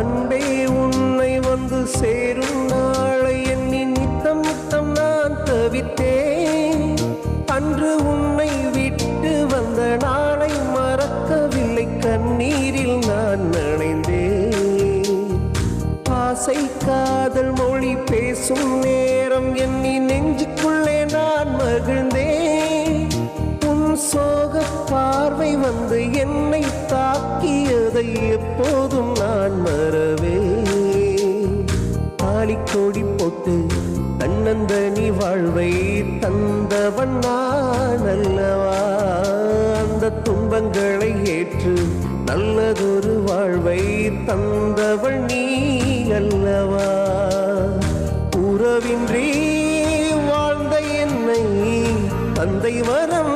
அன்பே உன்னை வந்து சேரும் நாளை எண்ணி நித்தம் நித்தம் நான் தவித்தேன். அன்று உன்னை விட்டு வந்த நாளை மறக்கவில்லை, கண்ணீரில் நான் நனைந்தேன். ஆசை காதல் மொழி பேசும் நேரம் எண்ணி நெஞ்சுக்குள்ளே நான் மகிழ்ந்தேன். உன் சோக பார்வை வந்து என்னை தாக்கியதை எப்போதும் நான் மறவேன். தாலிக்கொடி போட்டு தன்னந்தனி வாழ்வை தந்தவன் நான் அல்லவா, அந்த துன்பங்களை ஏற்று நல்லதொரு வாழ்வை தந்தவள் நீ அல்லவா. உறவின்றி வாழ்ந்த என்னை தந்தை வரம்